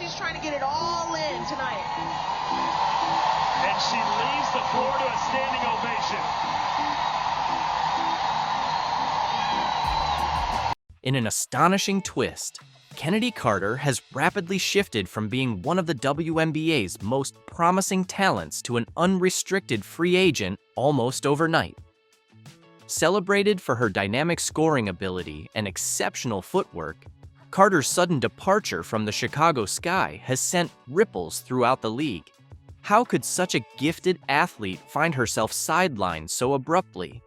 she's trying to get it all in tonight. And she leaves the floor to a standing ovation. In an astonishing twist, Chennedy Carter has rapidly shifted from being one of the WNBA's most promising talents to an unrestricted free agent almost overnight. Celebrated for her dynamic scoring ability and exceptional footwork, Carter's sudden departure from the Chicago Sky has sent ripples throughout the league. How could such a gifted athlete find herself sidelined so abruptly?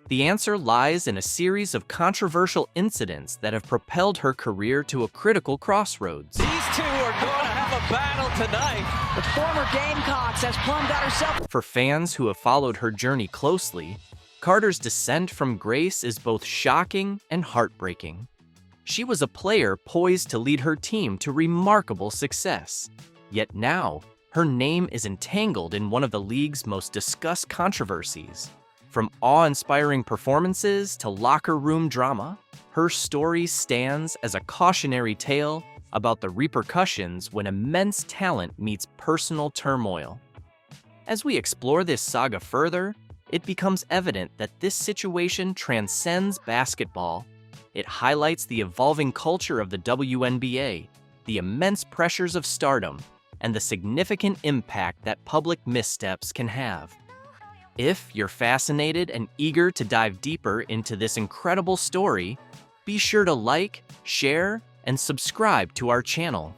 The answer lies in a series of controversial incidents that have propelled her career to a critical crossroads. These two are going to have a battle tonight. The former Gamecocks has plumbed out herself. For fans who have followed her journey closely, Carter's descent from grace is both shocking and heartbreaking. She was a player poised to lead her team to remarkable success. Yet now, her name is entangled in one of the league's most discussed controversies. From awe-inspiring performances to locker room drama, her story stands as a cautionary tale about the repercussions when immense talent meets personal turmoil. As we explore this saga further, it becomes evident that this situation transcends basketball. It highlights the evolving culture of the WNBA, the immense pressures of stardom, and the significant impact that public missteps can have. If you're fascinated and eager to dive deeper into this incredible story, be sure to like, share, and subscribe to our channel.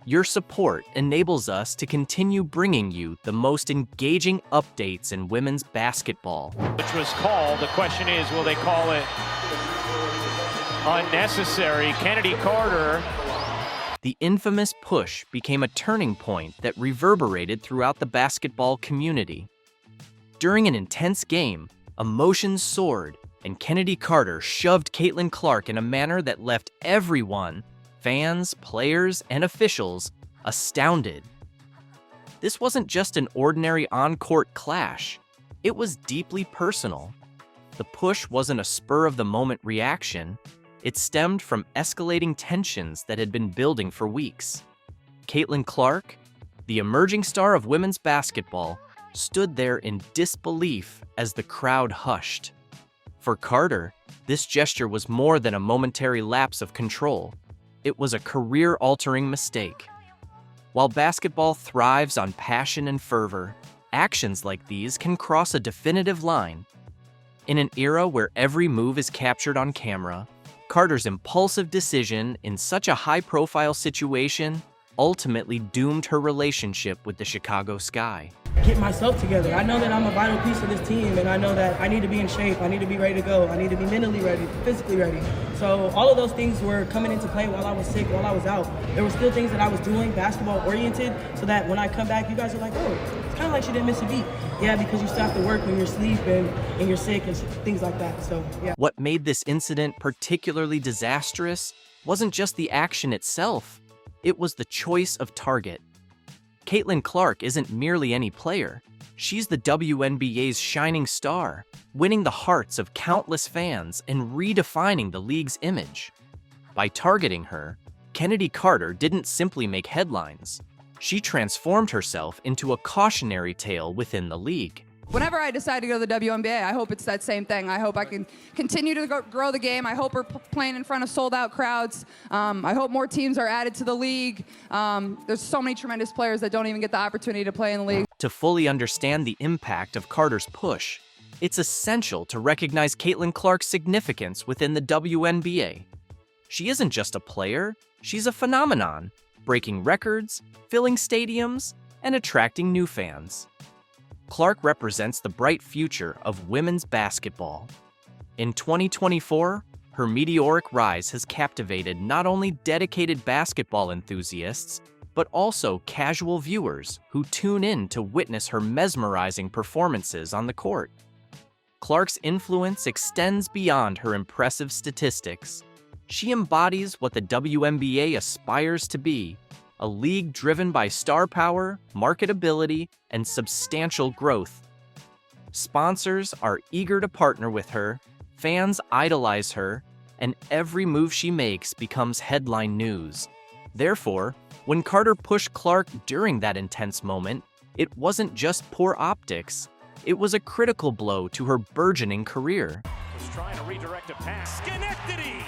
Your support enables us to continue bringing you the most engaging updates in women's basketball. Which was called. The question is, will they call it unnecessary? Chennedy Carter. The infamous push became a turning point that reverberated throughout the basketball community. During an intense game, emotions soared, and Chennedy Carter shoved Caitlin Clark in a manner that left everyone, fans, players, and officials, astounded. This wasn't just an ordinary on-court clash. It was deeply personal. The push wasn't a spur-of-the-moment reaction. It stemmed from escalating tensions that had been building for weeks. Caitlin Clark, the emerging star of women's basketball, stood there in disbelief as the crowd hushed. For Carter, this gesture was more than a momentary lapse of control. It was a career-altering mistake. While basketball thrives on passion and fervor, actions like these can cross a definitive line. In an era where every move is captured on camera, Carter's impulsive decision in such a high-profile situation ultimately doomed her relationship with the Chicago Sky. Get myself together. I know that I'm a vital piece of this team, and I know that I need to be in shape. I need to be ready to go. I need to be mentally ready, physically ready. So all of those things were coming into play while I was sick, while I was out. There were still things that I was doing, basketball-oriented, so that when I come back, you guys are like, oh, it's kind of like she didn't miss a beat. Yeah, because you still have to work when you're asleep and you're sick and things like that, so yeah. What made this incident particularly disastrous wasn't just the action itself. It was the choice of target. Caitlin Clark isn't merely any player. She's the WNBA's shining star, winning the hearts of countless fans and redefining the league's image. By targeting her, Chennedy Carter didn't simply make headlines. She transformed herself into a cautionary tale within the league. Whenever I decide to go to the WNBA, I hope it's that same thing. I hope I can continue to grow the game. I hope we're playing in front of sold-out crowds. I hope more teams are added to the league. There's so many tremendous players that don't even get the opportunity to play in the league. To fully understand the impact of Carter's push, it's essential to recognize Caitlin Clark's significance within the WNBA. She isn't just a player, she's a phenomenon, breaking records, filling stadiums, and attracting new fans. Clark represents the bright future of women's basketball. In 2024, her meteoric rise has captivated not only dedicated basketball enthusiasts, but also casual viewers who tune in to witness her mesmerizing performances on the court. Clark's influence extends beyond her impressive statistics. She embodies what the WNBA aspires to be, a league driven by star power, marketability, and substantial growth. Sponsors are eager to partner with her, fans idolize her, and every move she makes becomes headline news. Therefore, when Carter pushed Clark during that intense moment, it wasn't just poor optics, it was a critical blow to her burgeoning career. Was trying to redirect a pass. Chennedy!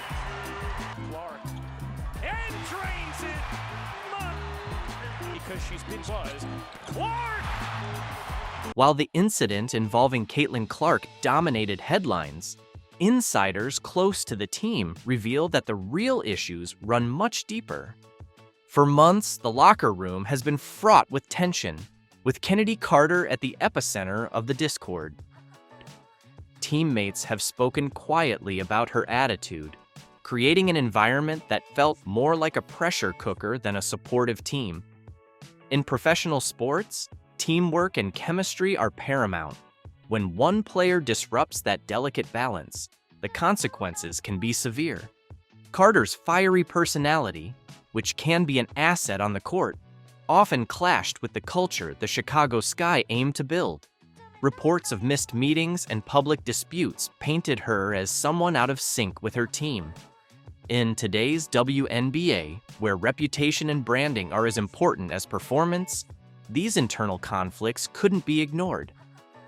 Clark. And drains it! Because she's been buzzed. Clark! While the incident involving Caitlin Clark dominated headlines, insiders close to the team reveal that the real issues run much deeper. For months, the locker room has been fraught with tension, with Chennedy Carter at the epicenter of the discord. Teammates have spoken quietly about her attitude, creating an environment that felt more like a pressure cooker than a supportive team. In professional sports, teamwork and chemistry are paramount. When one player disrupts that delicate balance, the consequences can be severe. Carter's fiery personality, which can be an asset on the court, often clashed with the culture the Chicago Sky aimed to build. Reports of missed meetings and public disputes painted her as someone out of sync with her team. In today's WNBA, where reputation and branding are as important as performance, these internal conflicts couldn't be ignored.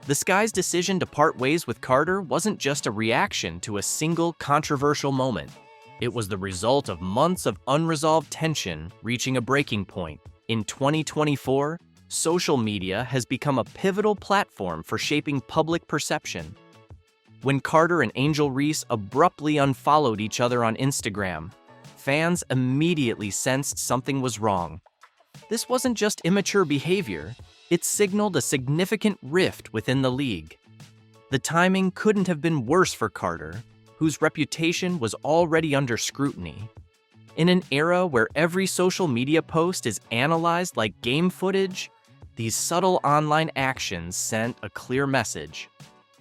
The Sky's decision to part ways with Carter wasn't just a reaction to a single controversial moment. It was the result of months of unresolved tension reaching a breaking point. In 2024, social media has become a pivotal platform for shaping public perception. When Carter and Angel Reese abruptly unfollowed each other on Instagram, fans immediately sensed something was wrong. This wasn't just immature behavior, it signaled a significant rift within the league. The timing couldn't have been worse for Carter, whose reputation was already under scrutiny. In an era where every social media post is analyzed like game footage, these subtle online actions sent a clear message.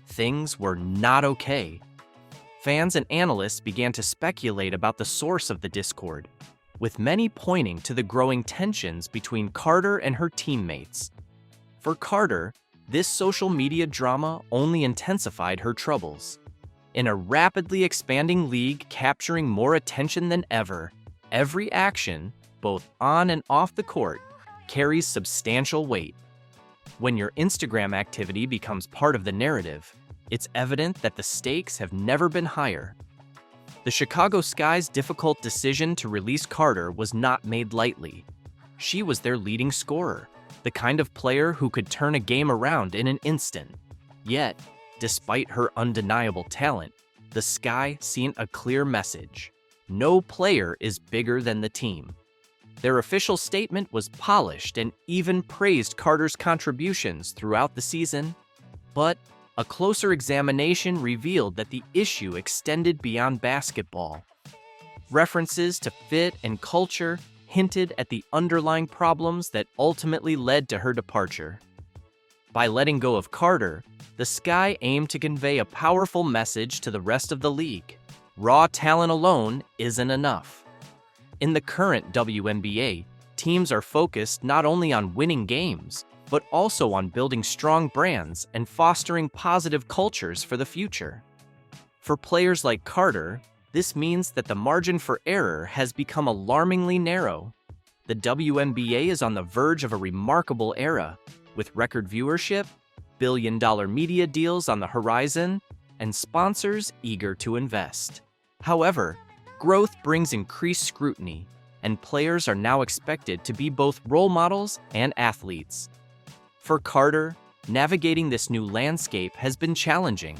Things were not okay. Fans and analysts began to speculate about the source of the discord, with many pointing to the growing tensions between Carter and her teammates. For Carter, this social media drama only intensified her troubles. In a rapidly expanding league capturing more attention than ever, every action, both on and off the court, carries substantial weight. When your Instagram activity becomes part of the narrative, it's evident that the stakes have never been higher. The Chicago Sky's difficult decision to release Carter was not made lightly. She was their leading scorer, the kind of player who could turn a game around in an instant. Yet, despite her undeniable talent, the Sky sent a clear message. No player is bigger than the team. Their official statement was polished and even praised Carter's contributions throughout the season, but a closer examination revealed that the issue extended beyond basketball. References to fit and culture hinted at the underlying problems that ultimately led to her departure. By letting go of Carter, the Sky aimed to convey a powerful message to the rest of the league. Raw talent alone isn't enough. In the current WNBA, teams are focused not only on winning games, but also on building strong brands and fostering positive cultures for the future. For players like Carter, this means that the margin for error has become alarmingly narrow. The WNBA is on the verge of a remarkable era, with record viewership, billion-dollar media deals on the horizon, and sponsors eager to invest. However, growth brings increased scrutiny, and players are now expected to be both role models and athletes. For Carter, navigating this new landscape has been challenging.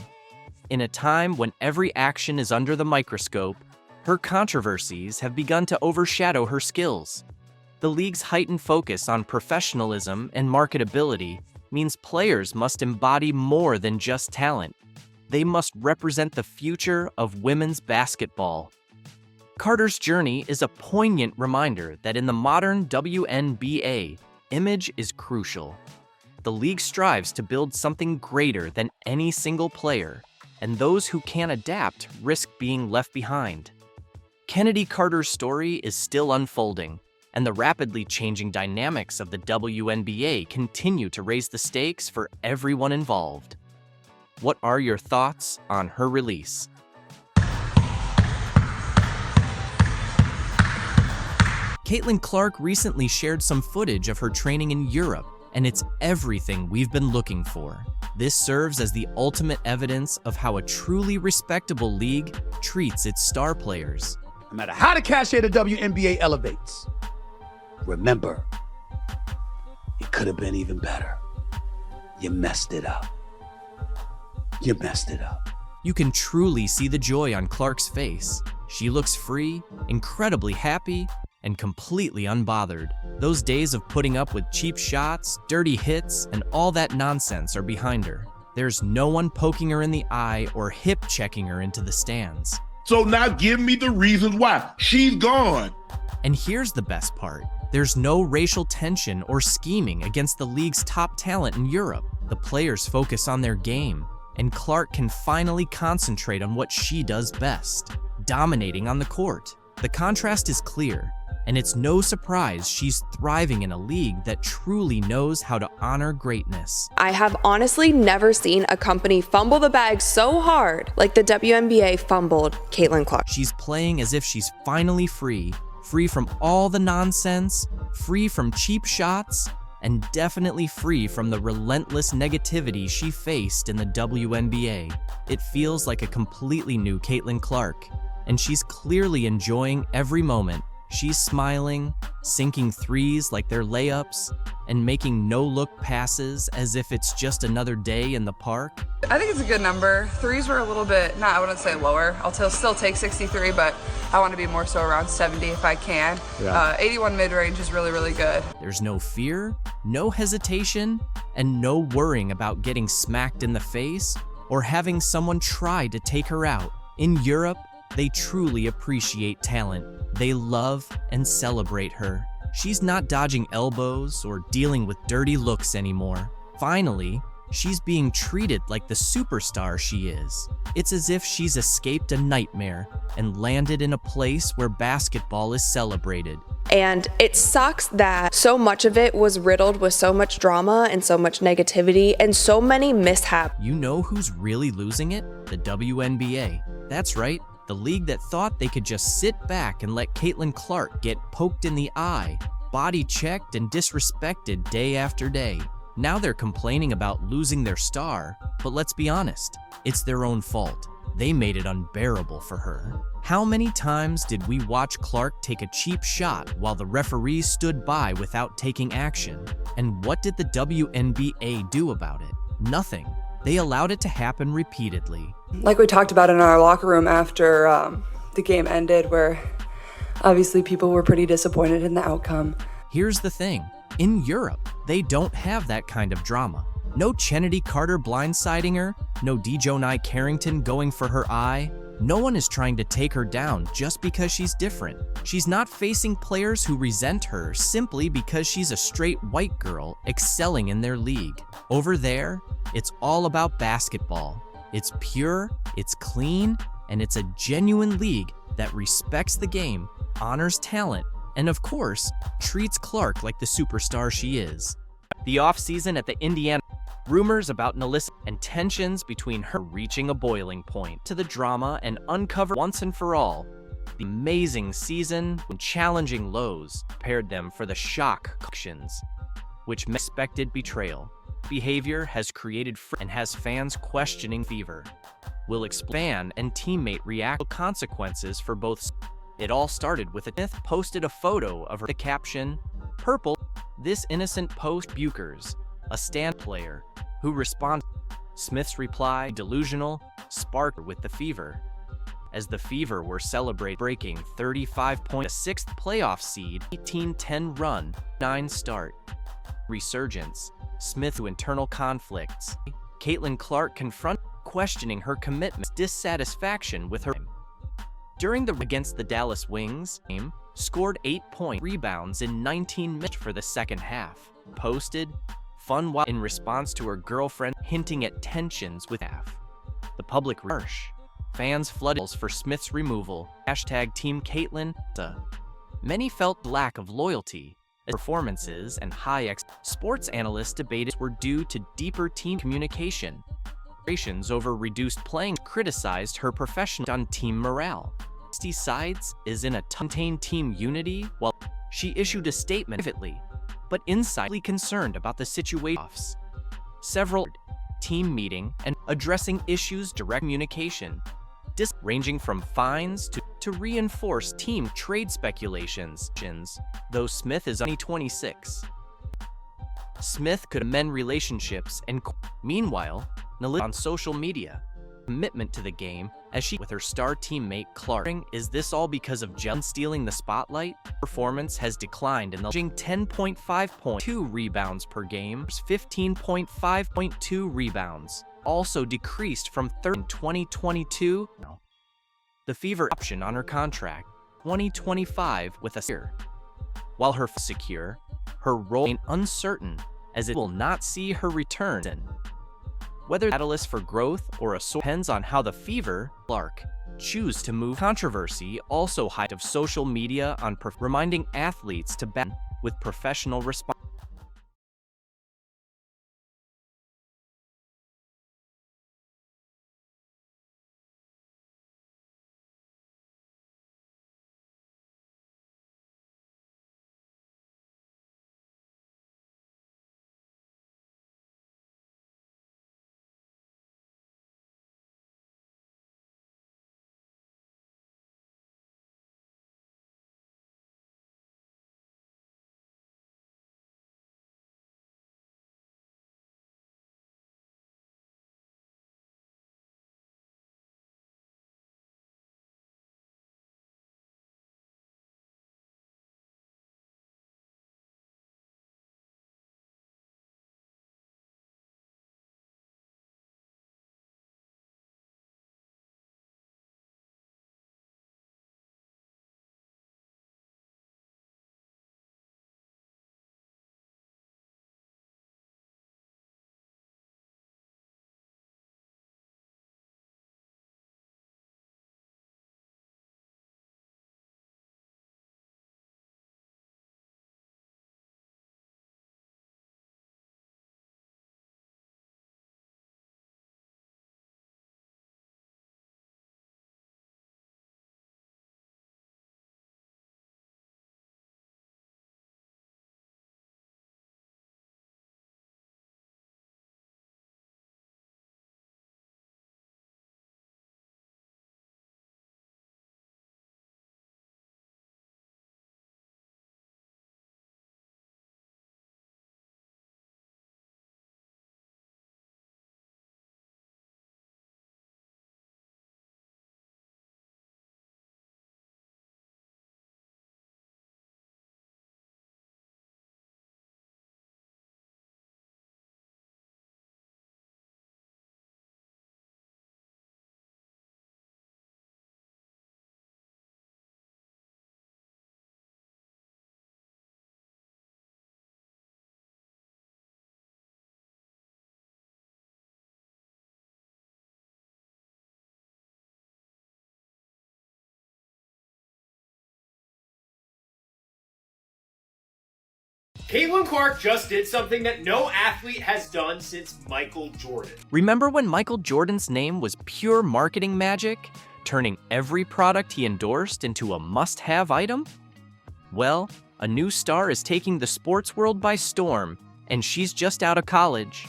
In a time when every action is under the microscope, her controversies have begun to overshadow her skills. The league's heightened focus on professionalism and marketability means players must embody more than just talent. They must represent the future of women's basketball. Carter's journey is a poignant reminder that in the modern WNBA, image is crucial. The league strives to build something greater than any single player, and those who can't adapt risk being left behind. Chennedy Carter's story is still unfolding, and the rapidly changing dynamics of the WNBA continue to raise the stakes for everyone involved. What are your thoughts on her release? Caitlin Clark recently shared some footage of her training in Europe, and it's everything we've been looking for. This serves as the ultimate evidence of how a truly respectable league treats its star players. No matter how the cachet of the WNBA elevates, remember, it could have been even better. You messed it up. You messed it up. You can truly see the joy on Clark's face. She looks free, incredibly happy, and completely unbothered. Those days of putting up with cheap shots, dirty hits, and all that nonsense are behind her. There's no one poking her in the eye or hip-checking her into the stands. So now give me the reasons why. She's gone. And here's the best part. There's no racial tension or scheming against the league's top talent in Europe. The players focus on their game, and Clark can finally concentrate on what she does best, dominating on the court. The contrast is clear, and it's no surprise she's thriving in a league that truly knows how to honor greatness. I have honestly never seen a company fumble the bag so hard like the WNBA fumbled Caitlin Clark. She's playing as if she's finally free from all the nonsense, free from cheap shots, and definitely free from the relentless negativity she faced in the WNBA. It feels like a completely new Caitlin Clark, and she's clearly enjoying every moment. She's smiling, sinking threes like they're layups, and making no-look passes as if it's just another day in the park. I think it's a good number. Threes were a little bit, I wouldn't say lower. I'll still take 63, but I want to be more so around 70 if I can. 81 mid-range is really, really good. There's no fear, no hesitation, and no worrying about getting smacked in the face or having someone try to take her out. In Europe, they truly appreciate talent. They love and celebrate her. She's not dodging elbows or dealing with dirty looks anymore. Finally, she's being treated like the superstar she is. It's as if she's escaped a nightmare and landed in a place where basketball is celebrated. And it sucks that so much of it was riddled with so much drama and so much negativity and so many mishaps. You know who's really losing it? The WNBA. That's right. The league that thought they could just sit back and let Caitlin Clark get poked in the eye, body checked and disrespected day after day. Now they're complaining about losing their star, but let's be honest, it's their own fault. They made it unbearable for her. How many times did we watch Clark take a cheap shot while the referees stood by without taking action? And what did the WNBA do about it? Nothing. They allowed it to happen repeatedly. Like we talked about in our locker room after the game ended, where obviously people were pretty disappointed in the outcome. Here's the thing. In Europe, they don't have that kind of drama. No Chennedy Carter blindsiding her, no Dejonai Carrington going for her eye. No one is trying to take her down just because she's different. She's not facing players who resent her simply because she's a straight white girl excelling in their league. Over there, it's all about basketball. It's pure, it's clean, and it's a genuine league that respects the game, honors talent, and of course, treats Clark like the superstar she is. The offseason at the Indiana, rumors about Nalissa and tensions between her reaching a boiling point to the drama and uncover once and for all. The amazing season and challenging lows prepared them for the shock actions, which expected betrayal. Behavior has created and has fans questioning fever. Will expand and teammate react to consequences for both. It all started with a Smith posted a photo of her, the caption, "Purple." This innocent post Bukers, a stand player, who responded. Smith's reply, delusional, sparked with the Fever. As the Fever were celebrating breaking 35 points, a 6th playoff seed, 18-10 run, 9 start. Resurgence. Smith to internal conflicts. Caitlin Clark confronted, questioning her commitment, dissatisfaction with her. During the against the Dallas Wings game, scored 8 rebounds in 19 minutes for the second half. Posted, fun while in response to her girlfriend hinting at tensions with half. The public harsh. Fans flooded for Smith's removal. Hashtag Team Caitlin. Many felt lack of loyalty. Performances and high sports analysts debated were due to deeper team communication. Over reduced playing criticized her professional on team morale. Sides is in a contained team unity while she issued a statement privately, but insidely concerned about the situation. Several team meeting and addressing issues direct communication, ranging from fines to reinforce team trade speculations, though Smith is only 26. Smith could amend relationships and meanwhile, on social media, commitment to the game as she with her star teammate Clark. Is this all because of Jen stealing the spotlight? Performance has declined in the 10.5.2 rebounds per game, 15.5.2 rebounds, also decreased from third in 2022. The Fever option on her contract, 2025 with a year. While her secure, her role remains uncertain as it will not see her return. Whether catalyst for growth or a source depends on how the Fever, Clark, choose to move. Controversy also height of social media on reminding athletes to bat with professional response. Caitlin Clark just did something that no athlete has done since Michael Jordan. Remember when Michael Jordan's name was pure marketing magic, turning every product he endorsed into a must-have item? Well, a new star is taking the sports world by storm, and she's just out of college.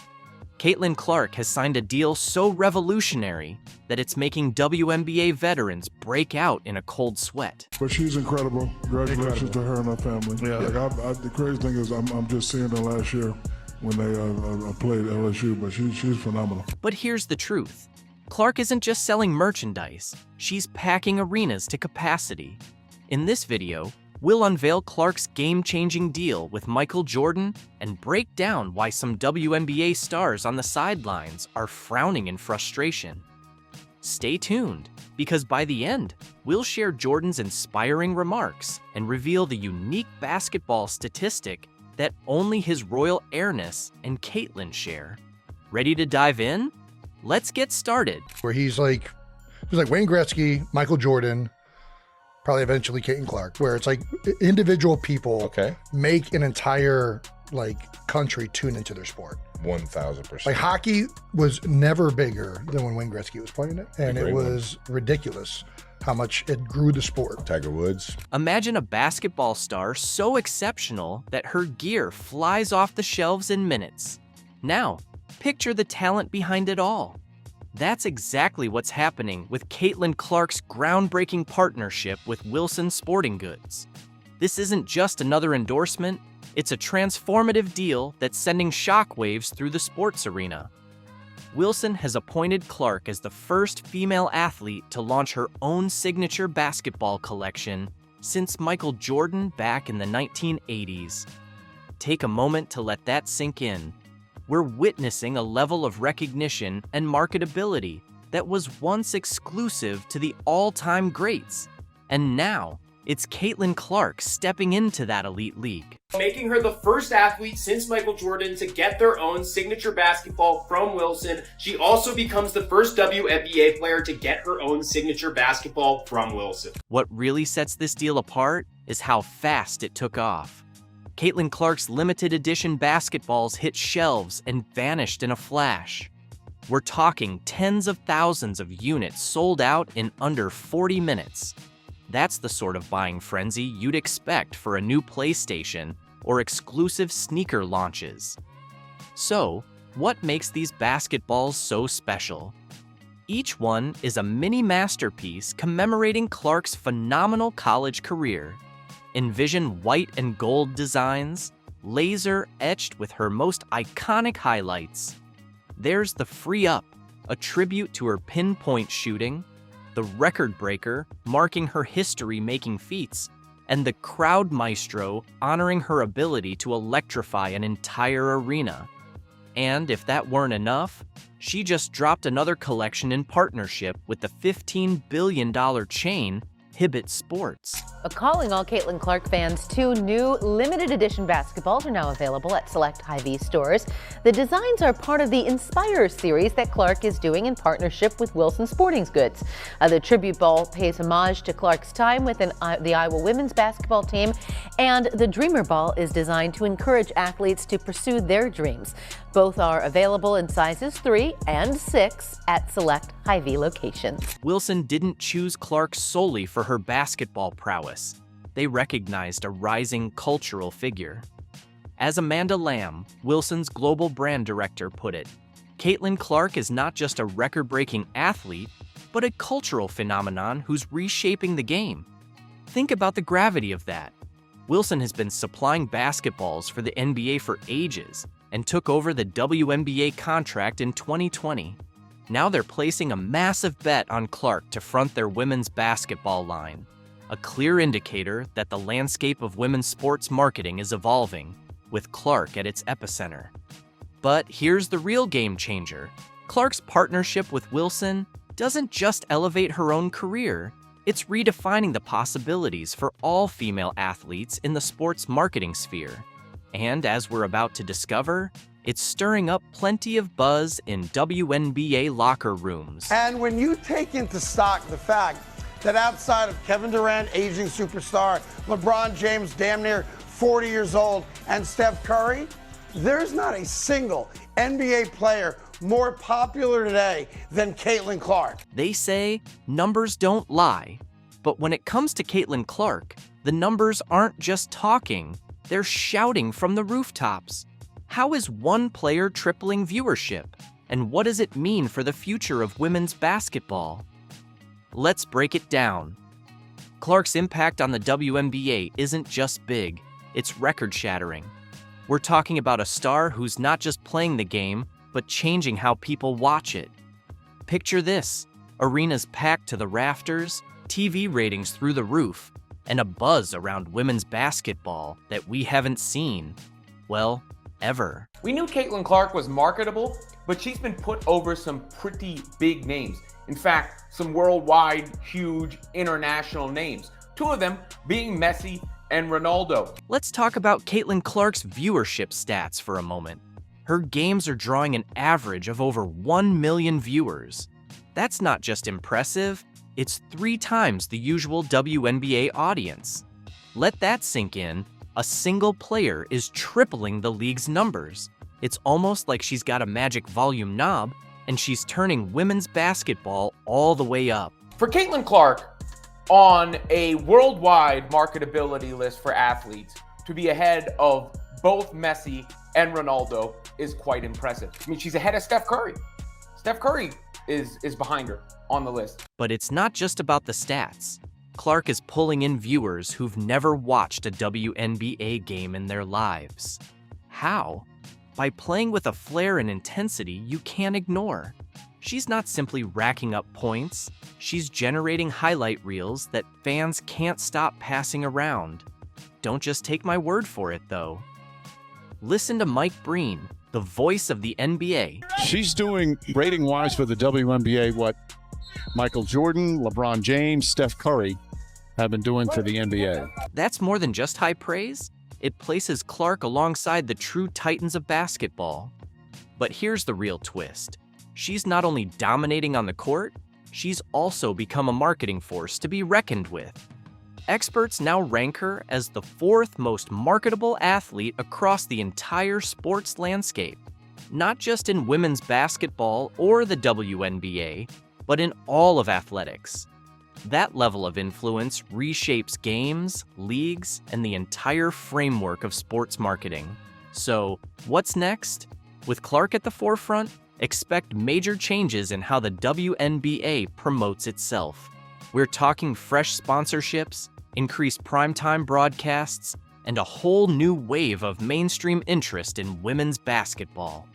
Caitlin Clark has signed a deal so revolutionary that it's making WNBA veterans break out in a cold sweat. But she's incredible. Congratulations to her and her family. Yeah. The crazy thing is I'm just seeing her last year when they played LSU, but she's phenomenal. But here's the truth. Clark isn't just selling merchandise. She's packing arenas to capacity. In this video, we'll unveil Clark's game-changing deal with Michael Jordan and break down why some WNBA stars on the sidelines are frowning in frustration. Stay tuned, because by the end, we'll share Jordan's inspiring remarks and reveal the unique basketball statistic that only his royal airness and Caitlin share. Ready to dive in? Let's get started. Where he's like Wayne Gretzky, Michael Jordan, probably eventually Caitlin Clark, where it's like individual people make an entire country tune into their sport. 1,000%. Like hockey was never bigger than when Wayne Gretzky was playing it, and it was ridiculous how much it grew the sport. Tiger Woods. Imagine a basketball star so exceptional that her gear flies off the shelves in minutes. Now, picture the talent behind it all. That's exactly what's happening with Caitlin Clark's groundbreaking partnership with Wilson Sporting Goods. This isn't just another endorsement, it's a transformative deal that's sending shockwaves through the sports arena. Wilson has appointed Clark as the first female athlete to launch her own signature basketball collection since Michael Jordan back in the 1980s. Take a moment to let that sink in. We're witnessing a level of recognition and marketability that was once exclusive to the all-time greats. And now, it's Caitlin Clark stepping into that elite league. Making her the first athlete since Michael Jordan to get their own signature basketball from Wilson. She also becomes the first WNBA player to get her own signature basketball from Wilson. What really sets this deal apart is how fast it took off. Caitlin Clark's limited edition basketballs hit shelves and vanished in a flash. We're talking tens of thousands of units sold out in under 40 minutes. That's the sort of buying frenzy you'd expect for a new PlayStation or exclusive sneaker launches. So, what makes these basketballs so special? Each one is a mini masterpiece commemorating Clark's phenomenal college career. Envision white and gold designs, laser etched with her most iconic highlights. There's the Free Up, a tribute to her pinpoint shooting, the Record Breaker, marking her history-making feats, and the Crowd Maestro, honoring her ability to electrify an entire arena. And if that weren't enough, she just dropped another collection in partnership with the $15 billion chain Hibbett Sports. Calling all Caitlin Clark fans, 2 new limited edition basketballs are now available at select Hy-Vee stores. The designs are part of the Inspire series that Clark is doing in partnership with Wilson Sporting Goods. The tribute ball pays homage to Clark's time with the Iowa women's basketball team, and the Dreamer Ball is designed to encourage athletes to pursue their dreams. Both are available in sizes 3 and 6 at select Hy-Vee locations. Wilson didn't choose Clark solely for her basketball prowess. They recognized a rising cultural figure. As Amanda Lamb, Wilson's global brand director, put it, Caitlin Clark is not just a record-breaking athlete, but a cultural phenomenon who's reshaping the game. Think about the gravity of that. Wilson has been supplying basketballs for the NBA for ages and took over the WNBA contract in 2020. Now they're placing a massive bet on Clark to front their women's basketball line, a clear indicator that the landscape of women's sports marketing is evolving, with Clark at its epicenter. But here's the real game changer. Clark's partnership with Wilson doesn't just elevate her own career, it's redefining the possibilities for all female athletes in the sports marketing sphere. And as we're about to discover, it's stirring up plenty of buzz in WNBA locker rooms. And when you take into stock the fact that outside of Kevin Durant, aging superstar, LeBron James, damn near 40 years old, and Steph Curry, there's not a single NBA player more popular today than Caitlin Clark. They say numbers don't lie, but when it comes to Caitlin Clark, the numbers aren't just talking, they're shouting from the rooftops. How is one player tripling viewership? And what does it mean for the future of women's basketball? Let's break it down. Clark's impact on the WNBA isn't just big, it's record-shattering. We're talking about a star who's not just playing the game, but changing how people watch it. Picture this, arenas packed to the rafters, TV ratings through the roof, and a buzz around women's basketball that we haven't seen, well, ever. We knew Caitlin Clark was marketable, but she's been put over some pretty big names. In fact, some worldwide, huge, international names. 2 of them being Messi and Ronaldo. Let's talk about Caitlin Clark's viewership stats for a moment. Her games are drawing an average of over 1 million viewers. That's not just impressive, it's 3 times the usual WNBA audience. Let that sink in. A single player is tripling the league's numbers. It's almost like she's got a magic volume knob, and she's turning women's basketball all the way up. For Caitlin Clark, on a worldwide marketability list for athletes, to be ahead of both Messi and Ronaldo is quite impressive. I mean, she's ahead of Steph Curry. Steph Curry is behind her on the list. But it's not just about the stats. Clark is pulling in viewers who've never watched a WNBA game in their lives. How? By playing with a flair and intensity you can't ignore. She's not simply racking up points, she's generating highlight reels that fans can't stop passing around. Don't just take my word for it, though. Listen to Mike Breen, the voice of the NBA. She's doing rating-wise for the WNBA what Michael Jordan, LeBron James, Steph Curry have been doing for the NBA. That's more than just high praise. It places Clark alongside the true titans of basketball. But here's the real twist. She's not only dominating on the court, she's also become a marketing force to be reckoned with. Experts now rank her as the 4th most marketable athlete across the entire sports landscape, not just in women's basketball or the WNBA, but in all of athletics. That level of influence reshapes games, leagues, and the entire framework of sports marketing. So, what's next? With Clark at the forefront, expect major changes in how the WNBA promotes itself. We're talking fresh sponsorships, increased primetime broadcasts, and a whole new wave of mainstream interest in women's basketball.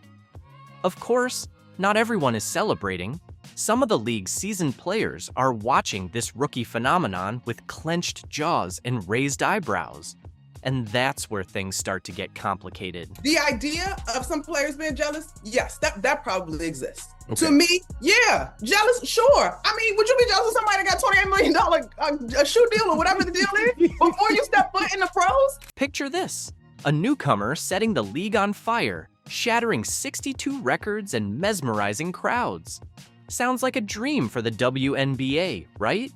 Of course, not everyone is celebrating. Some of the league's seasoned players are watching this rookie phenomenon with clenched jaws and raised eyebrows. And that's where things start to get complicated. The idea of some players being jealous, yes, that probably exists. Okay. To me, yeah, jealous, sure. I mean, would you be jealous of somebody that got $28 million a shoe deal or whatever the deal is before you step foot in the pros? Picture this, a newcomer setting the league on fire, shattering 62 records and mesmerizing crowds. Sounds like a dream for the WNBA, right?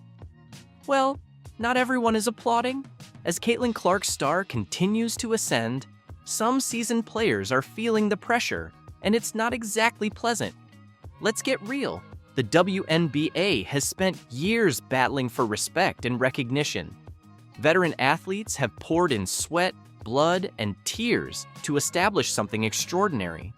Well, not everyone is applauding. As Caitlin Clark's star continues to ascend, some seasoned players are feeling the pressure, and it's not exactly pleasant. Let's get real. The WNBA has spent years battling for respect and recognition. Veteran athletes have poured in sweat, blood, and tears to establish something extraordinary.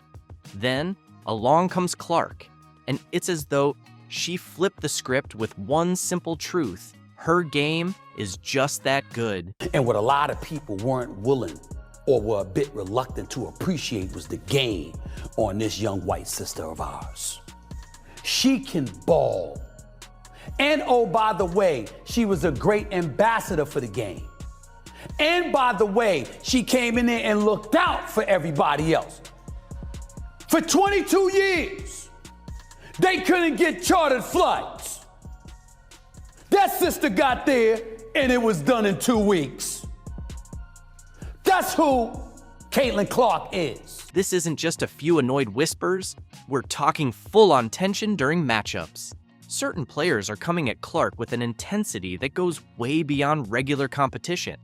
Then, along comes Clark, and it's as though she flipped the script with one simple truth. Her game is just that good. And what a lot of people weren't willing or were a bit reluctant to appreciate was the game on this young white sister of ours. She can ball. And oh, by the way, she was a great ambassador for the game. And by the way, she came in there and looked out for everybody else. For 22 years, they couldn't get chartered flights. That sister got there, and it was done in 2 weeks. That's who Caitlin Clark is. This isn't just a few annoyed whispers. We're talking full-on tension during matchups. Certain players are coming at Clark with an intensity that goes way beyond regular competition.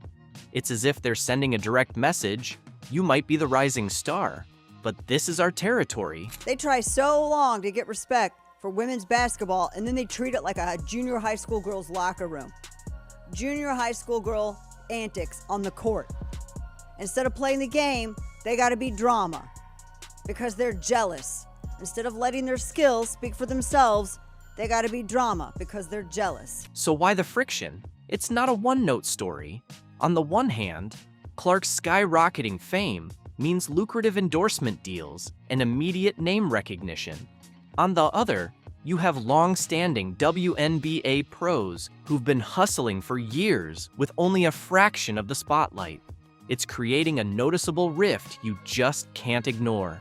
It's as if they're sending a direct message, you might be the rising star, but this is our territory. They try so long to get respect for women's basketball, and then they treat it like a junior high school girl's locker room. Junior high school girl antics on the court. Instead of playing the game, they gotta be drama because they're jealous. Instead of letting their skills speak for themselves, they gotta be drama because they're jealous. So why the friction? It's not a one-note story. On the one hand, Clark's skyrocketing fame means lucrative endorsement deals and immediate name recognition. On the other, you have long-standing WNBA pros who've been hustling for years with only a fraction of the spotlight. It's creating a noticeable rift you just can't ignore.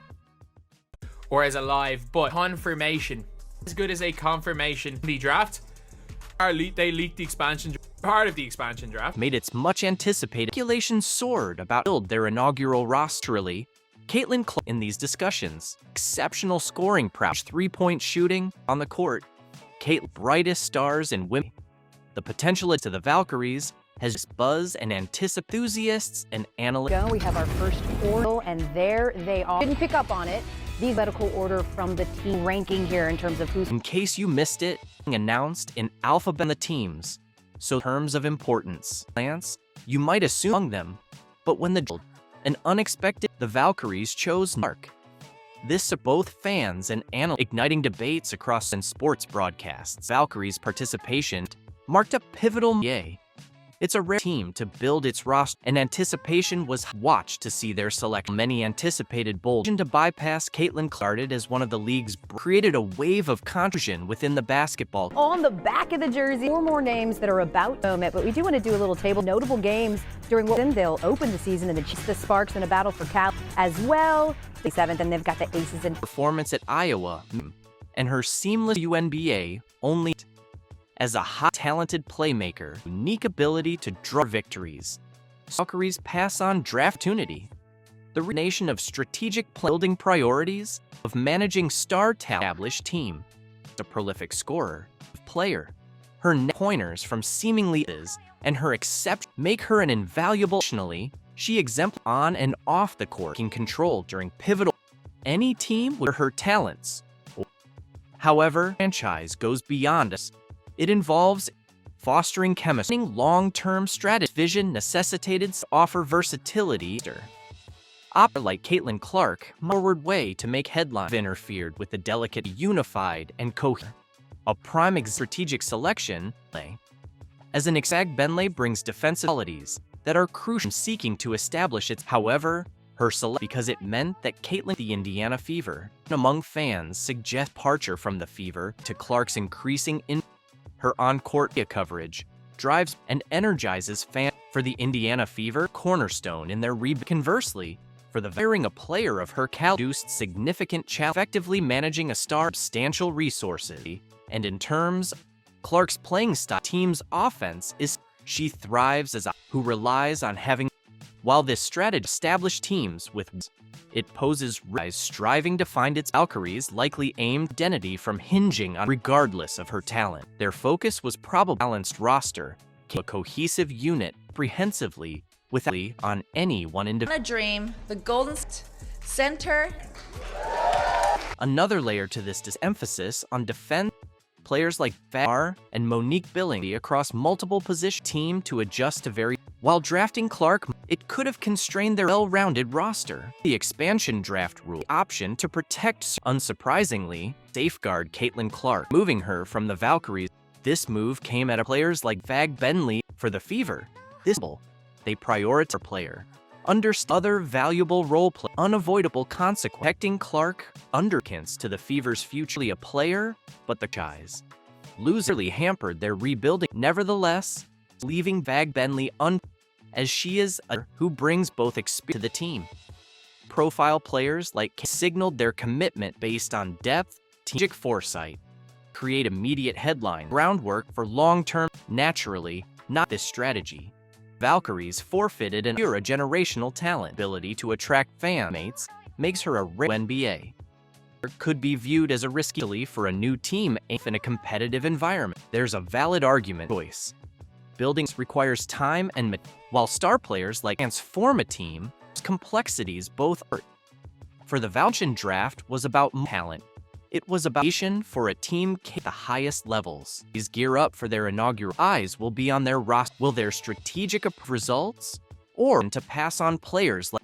Or as a live, but confirmation. As good as a confirmation. The draft, they leaked the expansion, part of the expansion draft. Made its much anticipated speculation soared about their inaugural rosterly. Caitlin Clark in these discussions. Exceptional scoring prowess, three-point shooting on the court. Caitlin, brightest stars in women. The potential to the Valkyries has buzz and enthusiasts and analysts. We have our first order, and there they are. Didn't pick up on it. The medical order from the team ranking here in terms of who's. In case you missed it, announced in alphabet the teams. So in terms of importance, Lance, you might assume among them, but when an unexpected, the Valkyries chose Clark. This both fans and analysts igniting debates across sports broadcasts. Valkyries' participation marked a pivotal yay. It's a rare team to build its roster, and anticipation was watched to see their selection. Many anticipated bold to bypass Caitlin Clark as one of the league's created a wave of confusion within the basketball. On the back of the jersey, 4 more names that are about to moment, but we do want to do a little table. Notable games during what they'll open the season, and the Sparks in a battle for Cal as well. The 7th, and they've got the Aces in performance at Iowa, and her seamless UNBA only as a hot, talented playmaker, unique ability to draw victories. Valkyries pass on draft opportunity. The nation of strategic building priorities of managing established team. A prolific scorer, player. Her pointers from seemingly and her exception make her an invaluable. Additionally, she exemplifies on and off the court can control during pivotal. Any team with her talents. However, franchise goes beyond us. It involves fostering chemistry, long-term strategy vision necessitated to offer versatility. Like Caitlin Clark, forward way to make headlines interfered with the delicate, unified, and coherent. A prime strategic selection, as an Exag Benley brings defensive qualities that are crucial seeking to establish its. However, her select because it meant that Caitlin the Indiana Fever among fans suggest departure from the Fever to Clark's increasing in. Her on-court coverage drives and energizes fans for the Indiana Fever cornerstone in their rebuild. Conversely, for the hiring a player of her caliber reduced significant challenge, effectively managing a star's substantial resources. And in terms of Clark's playing style, team's offense is she thrives as a who relies on having. While this strategy established teams with it poses striving to find its Valkyries likely aimed identity from hinging on regardless of her talent. Their focus was probably balanced roster, a cohesive unit, comprehensively, without on any one individual. A dream, the Golden Center. Another layer to this emphasis on defense. Players like Far and Monique Billing across multiple position team to adjust to vary. While drafting Clark, it could have constrained their well-rounded roster. The expansion draft rule option to protect, unsurprisingly, safeguard Caitlin Clark, moving her from the Valkyries. This move came at players like Vag Benley for the Fever. They prioritize her player. Other valuable role play, unavoidable consequence. Protecting Clark underkins to the Fever's future a player, but the guys loserly hampered their rebuilding. Nevertheless, leaving Vag Benley as she is a who brings both experience to the team. Profile players like signaled their commitment based on depth, strategic foresight, create immediate headline groundwork for long-term. Naturally, not this strategy. Valkyries forfeited a generational talent ability to attract fan mates, makes her a rare NBA. Could be viewed as a risky for a new team in a competitive environment. There's a valid argument choice. Building requires time and while star players like transform a team, complexities both are. For the Valkyrian draft was about talent. It was about for a team at the highest levels. These gear up for their inaugural. Eyes will be on their roster. Will their strategic results or to pass on players like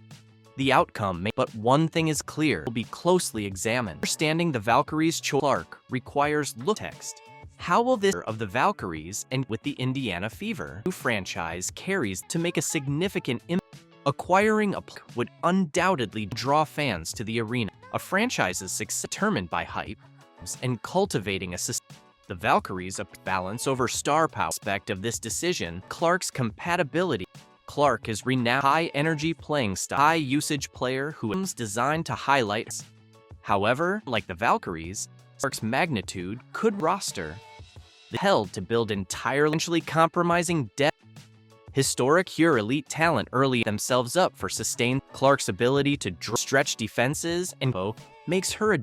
the outcome may, but one thing is clear, will be closely examined. Understanding the Valkyries Clark requires text. How will this of the Valkyries and with the Indiana Fever new franchise carries to make a significant impact? Acquiring a would undoubtedly draw fans to the arena. A franchise's success determined by hype and cultivating a system. The Valkyries a balance over star power aspect of this decision. Clark's compatibility. Clark is renowned high-energy playing style, high-usage player who is designed to highlight. However, like the Valkyries, Clark's magnitude could roster held to build entirely compromising depth. Historic pure elite talent early themselves up for sustained. Clark's ability to stretch defenses and makes her a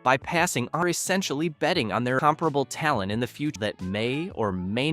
bypassing are essentially betting on their comparable talent in the future that may or may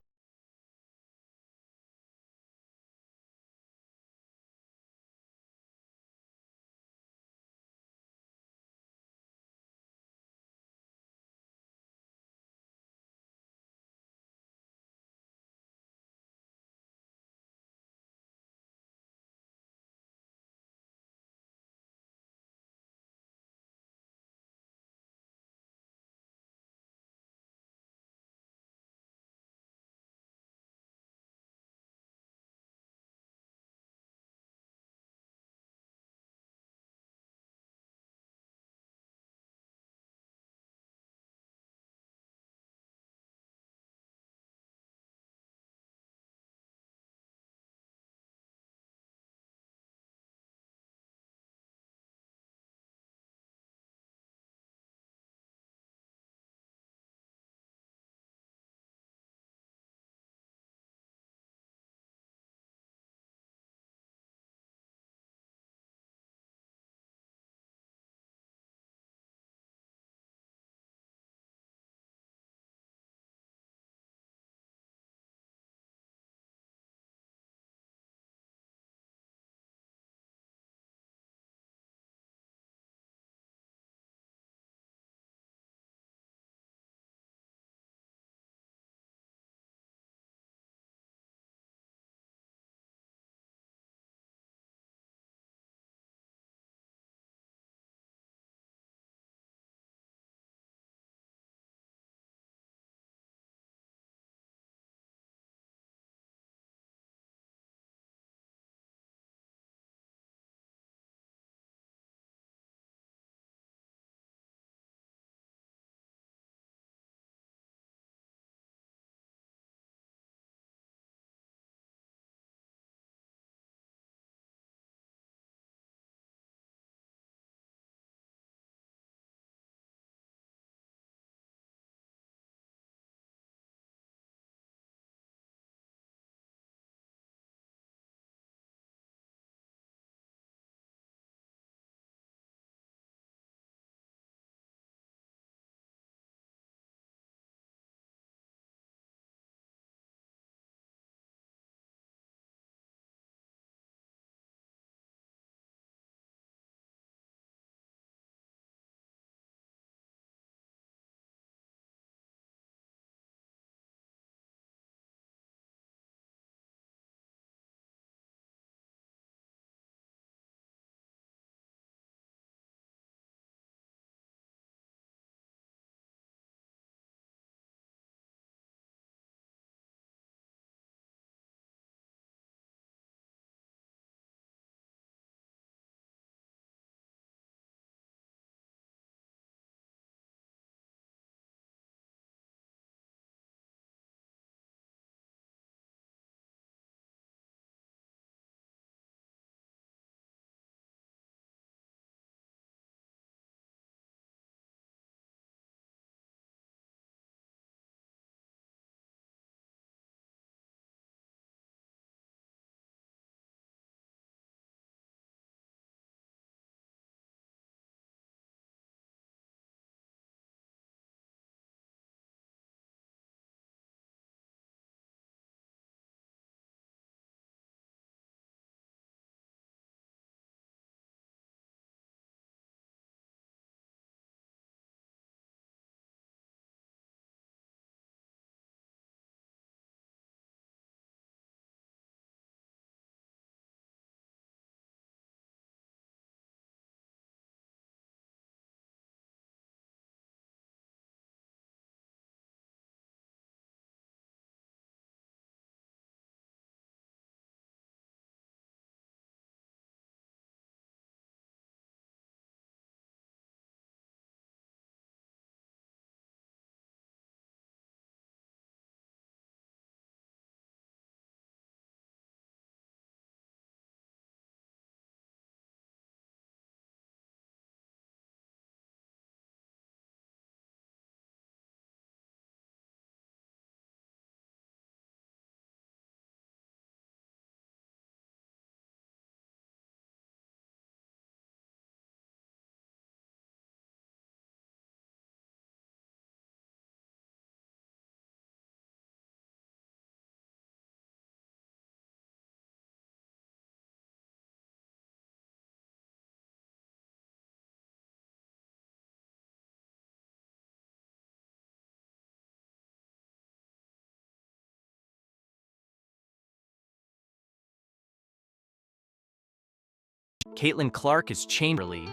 Caitlin Clark is changerly.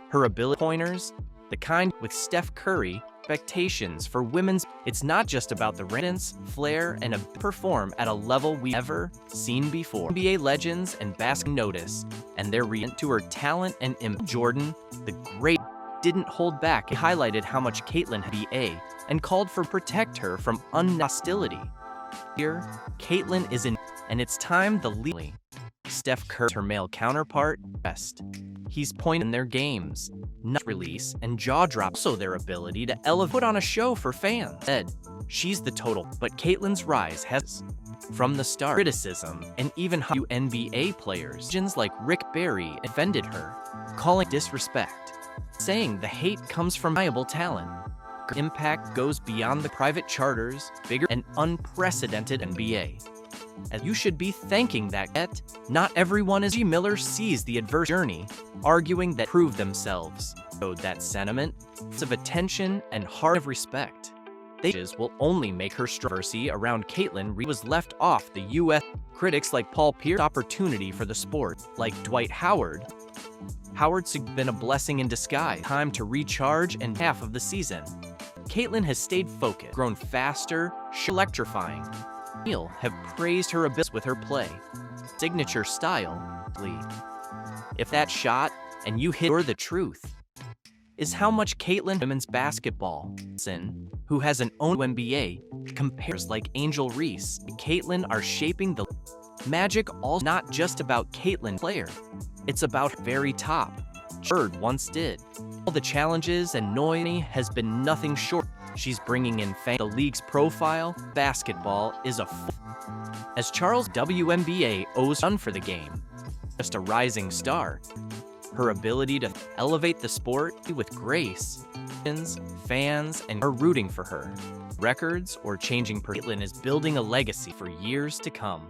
Her ability pointers, the kind with Steph Curry, expectations for women's. It's not just about the radiance, flair, and perform at a level we've never seen before. NBA legends and basket notice, and their reaction to her talent and Jordan, the great, didn't hold back. He highlighted how much Caitlin had BA and called for protect her from hostility. Here, Caitlin is in, and it's time the lead. Steph Curry, her male counterpart, best. He's pointing in their games, not release and jaw drop, so their ability to put on a show for fans. Said, she's the total, but Caitlin's rise has, from the start, criticism and even NBA players, like Rick Barry, offended her, calling disrespect, saying the hate comes from viable talent. Impact goes beyond the private charters, bigger and unprecedented NBA. And you should be thanking that. Yet, not everyone is. G. Miller sees the adverse journey, arguing that prove themselves. Showed that sentiment of attention and heart of respect. They will only make her controversy around Caitlin was left off the U.S. Critics like Paul Pierce opportunity for the sport, like Dwight Howard. Howard's been a blessing in disguise. Time to recharge and half of the season. Caitlin has stayed focused, grown faster, electrifying. Have praised her abyss with her play, signature style. If that shot and you hit, or the truth is how much Caitlin women's basketball, who has an own NBA, compares like Angel Reese. Caitlin are shaping the Magic. All not just about Caitlin player, it's about very top. Bird once did. All the challenges and noise has been nothing short. She's bringing in the league's profile. Basketball is as Charles WNBA owes done for the game. Just a rising star. Her ability to elevate the sport with grace. Fans and are rooting for her. Records or changing. Caitlin is building a legacy for years to come.